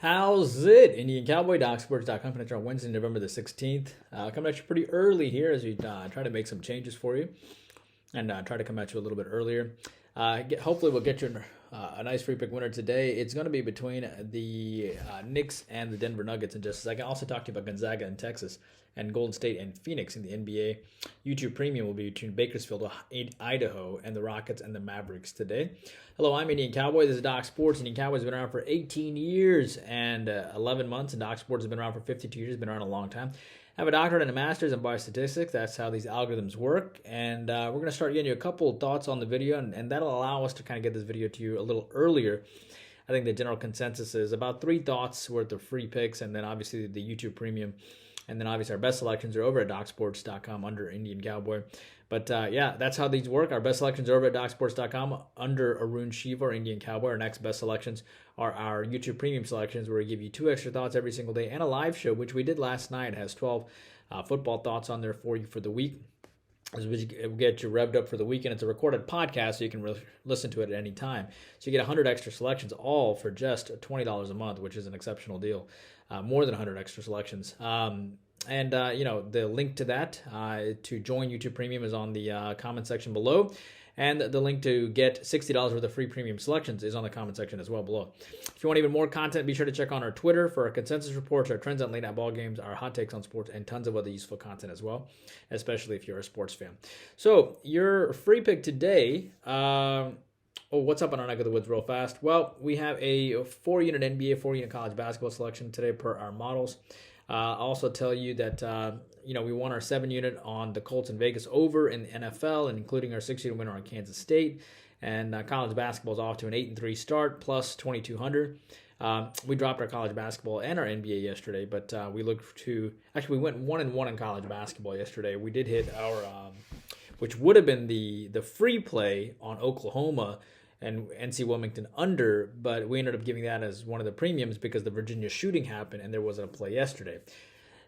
How's it? Indian Cowboy, DocSports.com, coming at you on Wednesday, November the 16th. Coming at you pretty early here as we try to make some changes for you and try to come at you a little bit earlier. Hopefully, we'll get you a nice free pick winner today. It's going to be between the Knicks and the Denver Nuggets in just a second. I'll also talk to you about Gonzaga and Texas and Golden State and Phoenix in the NBA. YouTube Premium will be between Bakersfield, Idaho, and the Rockets and the Mavericks today. Hello, I'm Indian Cowboy. This is Doc Sports. Indian Cowboys have been around for 18 years and 11 months, and Doc Sports has been around for 52 years, been around a long time. I have a doctorate and a master's in biostatistics. That's how these algorithms work. And we're going to start getting you a couple thoughts on the video, and that'll allow us to kind of get this video to you a little earlier. I think the general consensus is about 3 thoughts worth of free picks, and then obviously the YouTube Premium. And then obviously our best selections are over at DocSports.com under Indian Cowboy. But yeah, that's how these work. Our best selections are over at DocSports.com under Arun Shiva or Indian Cowboy. Our next best selections are our YouTube Premium selections, where we give you 2 extra thoughts every single day and a live show, which we did last night. It has 12 football thoughts on there for you for the week. As we get you revved up for the weekend. It's a recorded podcast, so you can listen to it at any time. So you get 100 extra selections, all for just $20 a month, which is an exceptional deal. More than 100 extra selections. The link to that, to join YouTube Premium, is on the comment section below. And the link to get $60 worth of free premium selections is on the comment section as well below. If you want even more content, be sure to check on our Twitter for our consensus reports, our trends on late night ball games, our hot takes on sports, and tons of other useful content as well, especially if you're a sports fan. So your free pick today, what's up on our neck of the woods real fast? Well, we have a 4-unit NBA, 4-unit college basketball selection today per our models. I'll also tell you that we won our 7-unit on the Colts and Vegas over in the NFL, and including our 6-unit winner on Kansas State. And college basketball is off to an 8-3 start, plus 2,200. We dropped our college basketball and our NBA yesterday, but we went 1-1 in college basketball yesterday. We did hit our, which would have been the free play on Oklahoma and NC Wilmington under, but we ended up giving that as one of the premiums because the Virginia shooting happened and there wasn't a play yesterday.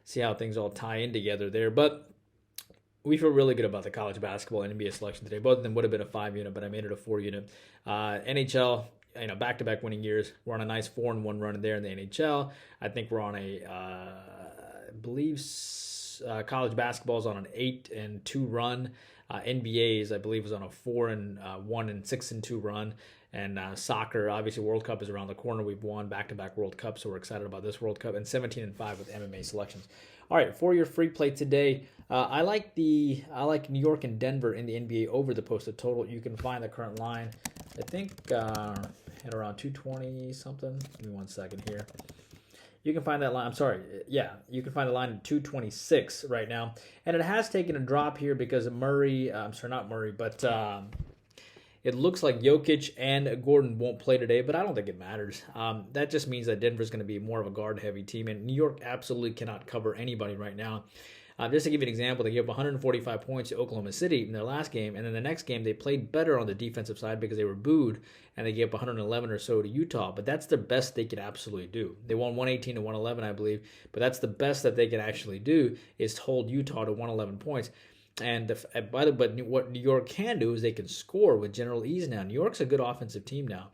See how things all tie in together there. But we feel really good about the college basketball and NBA selection today. Both of them would have been a 5-unit, but I made it a 4-unit. NHL, back-to-back winning years. We're on a nice 4-1 run there in the NHL. I think we're on college basketball is on an 8-2 run. NBA's, I believe, was on a 4-1 and 6-2 run. And soccer, obviously, World Cup is around the corner. We've won back-to-back World Cups, so we're excited about this World Cup. And 17-5 with MMA selections. All right, for your free play today, I like New York and Denver in the NBA over the posted total. You can find the current line, I think, at around 220 something. Give me one second here. You can find that line. You can find the line at 226 right now. And it has taken a drop here because it looks like Jokic and Gordon won't play today, but I don't think it matters. That just means that Denver's going to be more of a guard-heavy team, and New York absolutely cannot cover anybody right now. Just to give you an example, they gave up 145 points to Oklahoma City in their last game, and then the next game they played better on the defensive side because they were booed, and they gave up 111 or so to Utah. But that's the best they could absolutely do. They won 118 to 111, I believe, but that's the best that they can actually do is hold Utah to 111 points. But what New York can do is they can score with general ease now. New York's a good offensive team now.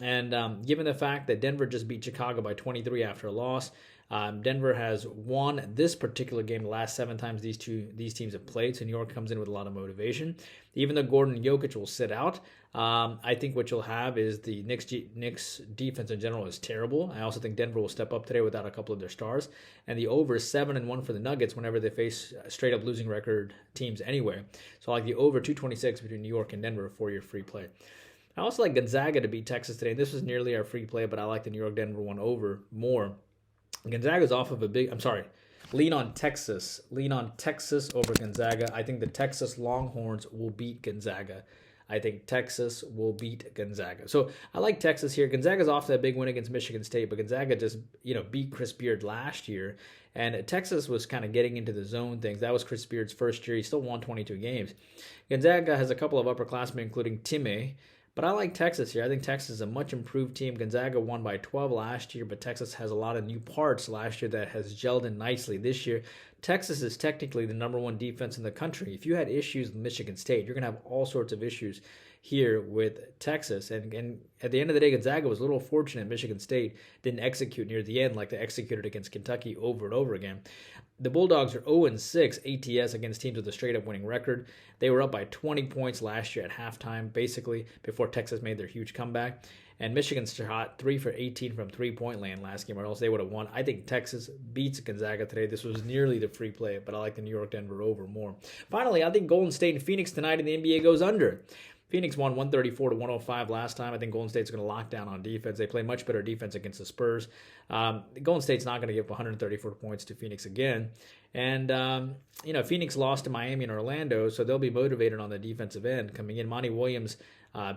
And given the fact that Denver just beat Chicago by 23 after a loss, Denver has won this particular game the last 7 times these teams have played, so New York comes in with a lot of motivation. Even though Gordon and Jokic will sit out, I think what you'll have is the Knicks defense in general is terrible. I also think Denver will step up today without a couple of their stars. And the over is 7-1 for the Nuggets whenever they face straight-up losing record teams anyway. So I like the over 226 between New York and Denver for your free play. I also like Gonzaga to beat Texas today. This was nearly our free play, but I like the New York-Denver one over more. Gonzaga's off of lean on Texas. Lean on Texas over Gonzaga. I think the Texas Longhorns will beat Gonzaga. I think Texas will beat Gonzaga. So I like Texas here. Gonzaga's off that big win against Michigan State, but Gonzaga just beat Chris Beard last year. And Texas was kind of getting into the zone things. That was Chris Beard's first year. He still won 22 games. Gonzaga has a couple of upperclassmen, including Time. But I like Texas here. I think Texas is a much improved team. Gonzaga won by 12 last year, but Texas has a lot of new parts last year that has gelled in nicely this year. Texas is technically the number 1 defense in the country. If you had issues with Michigan State, you're going to have all sorts of issues here with Texas. And at the end of the day, Gonzaga was a little fortunate. Michigan State didn't execute near the end like they executed against Kentucky over and over again. The Bulldogs are 0-6 ATS against teams with a straight-up winning record. They were up by 20 points last year at halftime, basically, before Texas made their huge comeback. And Michigan shot 3 for 18 from three-point land last game, or else they would have won. I think Texas beats Gonzaga today. This was nearly the free play, but I like the New York-Denver over more. Finally, I think Golden State and Phoenix tonight in the NBA goes under. Phoenix won 134-105 last time. I think Golden State's going to lock down on defense. They play much better defense against the Spurs. Golden State's not going to give 134 points to Phoenix again. And, Phoenix lost to Miami and Orlando, so they'll be motivated on the defensive end coming in. Monty Williams'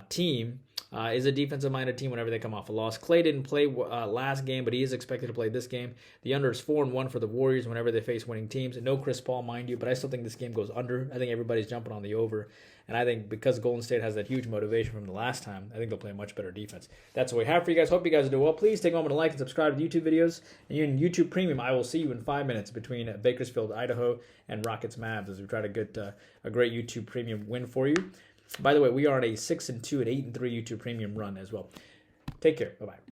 team is a defensive-minded team whenever they come off a loss. Clay didn't play last game, but he is expected to play this game. The under is 4-1 for the Warriors whenever they face winning teams. No Chris Paul, mind you, but I still think this game goes under. I think everybody's jumping on the over. And I think because Golden State has that huge motivation from the last time, I think they'll play much better defense. That's what we have for you guys. Hope you guys do well. Please take a moment to like and subscribe to the YouTube videos. And you're in YouTube Premium. I will see you in 5 minutes between Bakersfield, Idaho, and Rockets Mavs as we try to get a great YouTube Premium win for you. By the way, we are on a 6-2 and 8-3 YouTube Premium run as well. Take care. Bye-bye.